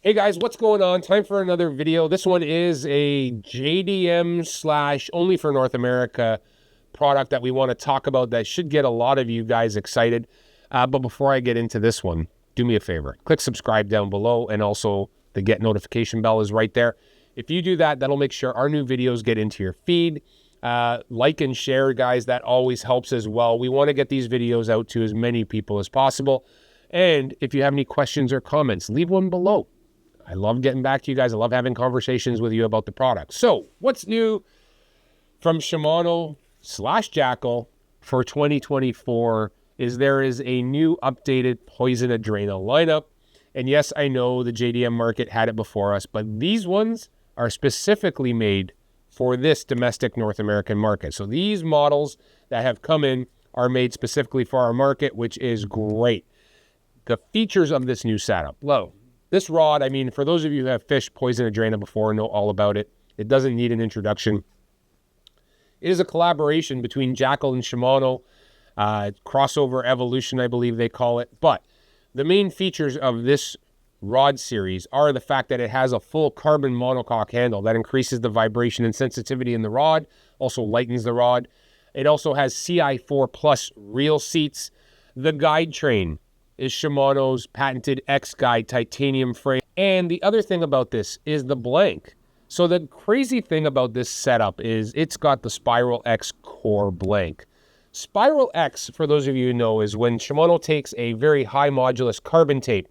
Hey guys, what's going on? Time for another video. This one is a JDM / only for North America product that we want to talk about that should get a lot of you guys excited. But before I get into this one, do me a favor. Click subscribe down below, and also the get notification bell is right there. If you do that, that'll make sure our new videos get into your feed. Like and share, guys. That always helps as well. We want to get these videos out to as many people as possible. And if you have any questions or comments, leave one below. I love getting back to you guys. I love having conversations with you about the product. So what's new from Shimano / Jackall for 2024 is there is a new updated Poison Adrena lineup. And yes, I know the JDM market had it before us, but these ones are specifically made for this domestic North American market. So these models that have come in are made specifically for our market, which is great. The features of this new setup. This rod, I mean, for those of you who have fished Poison Adrena before and know all about it, it doesn't need an introduction. It is a collaboration between Jackall and Shimano, crossover evolution, I believe they call it. But the main features of this rod series are the fact that it has a full carbon monocoque handle that increases the vibration and sensitivity in the rod, also lightens the rod. It also has CI4 reel seats. The guide train is Shimano's patented X-GUIDE titanium frame. And the other thing about this is the blank. So the crazy thing about this setup is it's got the Spiral X core blank. Spiral X, for those of you who know, is when Shimano takes a very high modulus carbon tape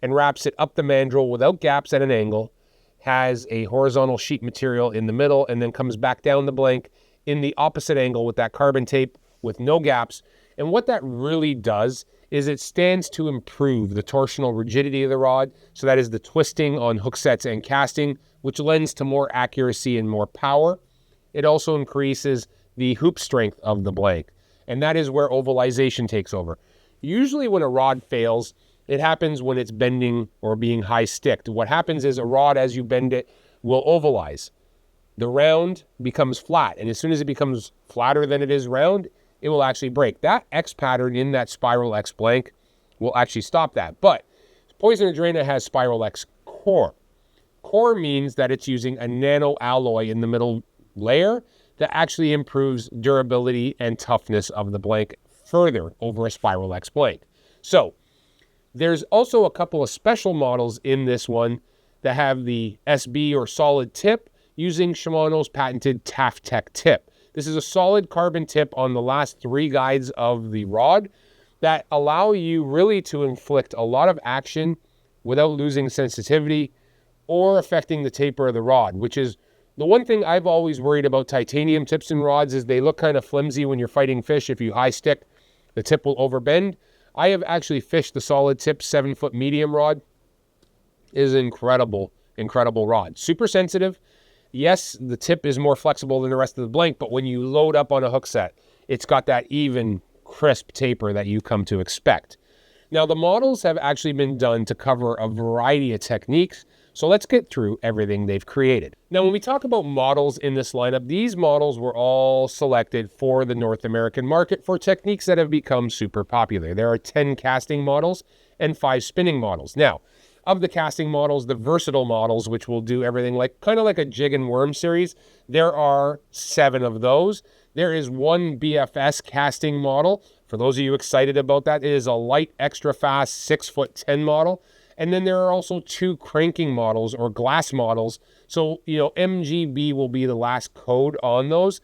and wraps it up the mandrel without gaps at an angle, has a horizontal sheet material in the middle, and then comes back down the blank in the opposite angle with that carbon tape with no gaps. And what that really does is it stands to improve the torsional rigidity of the rod. So that is the twisting on hook sets and casting, which lends to more accuracy and more power. It also increases the hoop strength of the blank. And that is where ovalization takes over. Usually when a rod fails, it happens when it's bending or being high sticked. What happens is a rod, as you bend it, will ovalize. The round becomes flat. And as soon as it becomes flatter than it is round, it will actually break. That X pattern in that Spiral X blank will actually stop that. But Poison Adrena has Spiral X core. Core means that it's using a nano alloy in the middle layer that actually improves durability and toughness of the blank further over a Spiral X blank. So there's also a couple of special models in this one that have the SB or solid tip using Shimano's patented Tech tip. This is a solid carbon tip on the last 3 guides of the rod that allow you really to inflict a lot of action without losing sensitivity or affecting the taper of the rod, which is the one thing I've always worried about titanium tips and rods is they look kind of flimsy when you're fighting fish. If you high stick, the tip will overbend. I have actually fished the solid tip 7-foot medium rod. It is an incredible rod. Super sensitive. Yes, the tip is more flexible than the rest of the blank, but when you load up on a hook set, it's got that even, crisp taper that you come to expect. Now, the models have actually been done to cover a variety of techniques, so let's get through everything they've created. Now, when we talk about models in this lineup, these models were all selected for the North American market for techniques that have become super popular. There are 10 casting models and 5 spinning models. Now, of the casting models, the versatile models, which will do everything like kind of like a jig and worm series, there are 7 of those. There is one BFS casting model. For those of you excited about that, it is a light, extra fast 6'10" model. And then there are also 2 cranking models or glass models. So, MGB will be the last code on those.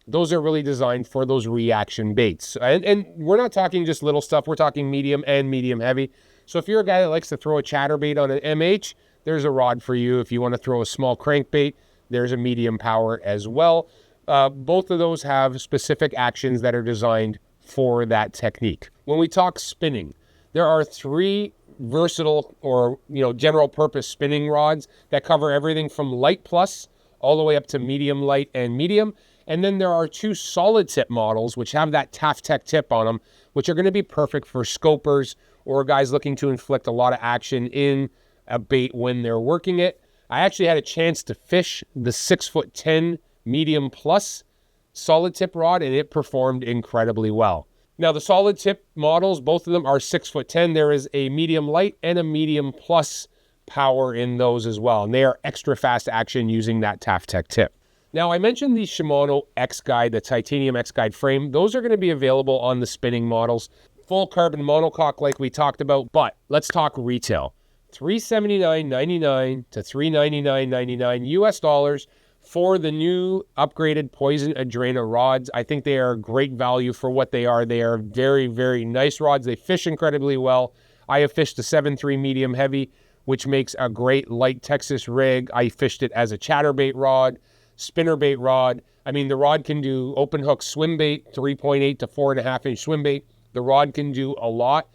Those are really designed for those reaction baits. And we're not talking just little stuff. We're talking medium and medium heavy. So if you're a guy that likes to throw a chatterbait on an MH, there's a rod for you. If you want to throw a small crankbait, there's a medium power as well. Both of those have specific actions that are designed for that technique. When we talk spinning, there are 3 versatile or general purpose spinning rods that cover everything from light plus all the way up to medium light and medium. And then there are 2 solid tip models which have that Tech tip on them, which are going to be perfect for scopers or guys looking to inflict a lot of action in a bait when they're working it. I actually had a chance to fish the 6'10" medium plus solid tip rod, and it performed incredibly well. Now, the solid tip models, both of them are 6'10". There is a medium light and a medium plus power in those as well. And they are extra fast action using that Taftech tip. Now, I mentioned the Shimano X-GUIDE, the titanium X-GUIDE frame. Those are going to be available on the spinning models. Full carbon monocoque like we talked about, but let's talk retail. $379.99 to $399.99 US dollars for the new upgraded Poison Adrena rods. I think they are great value for what they are. They are very, very nice rods. They fish incredibly well. I have fished a 7.3 medium heavy, which makes a great light Texas rig. I fished it as a chatterbait rod, spinnerbait rod. I mean, the rod can do open hook swim bait, 3.8 to 4.5 inch swim bait. The rod can do a lot.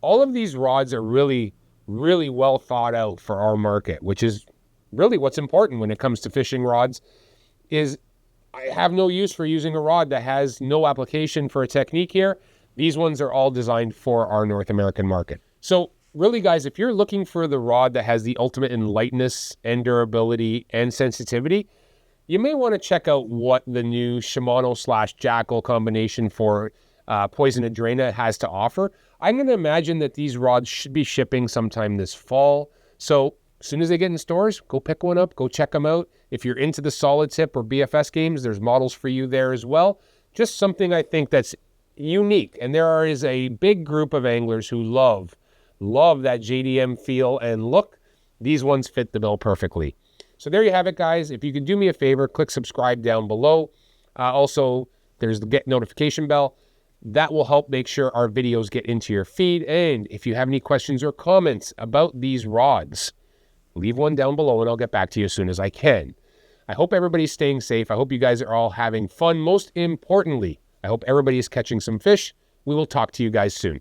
All of these rods are really, really well thought out for our market, which is really what's important when it comes to fishing rods. Is I have no use for using a rod that has no application for a technique here. These ones are all designed for our North American market. So really, guys, if you're looking for the rod that has the ultimate in lightness and durability and sensitivity, you may want to check out what the new Shimano/Jackall combination for Poison Adrena has to offer. I'm going to imagine that these rods should be shipping sometime this fall. So as soon as they get in stores, go pick one up, go check them out. If you're into the solid tip or BFS games, there's models for you there as well. Just something I think that's unique. And there is a big group of anglers who love that JDM feel and look. These ones fit the bill perfectly. So there you have it, guys. If you could do me a favor, click subscribe down below. Also, there's the get notification bell. That will help make sure our videos get into your feed. And if you have any questions or comments about these rods, leave one down below and I'll get back to you as soon as I can. I hope everybody's staying safe. I hope you guys are all having fun. Most importantly, I hope everybody is catching some fish. We will talk to you guys soon.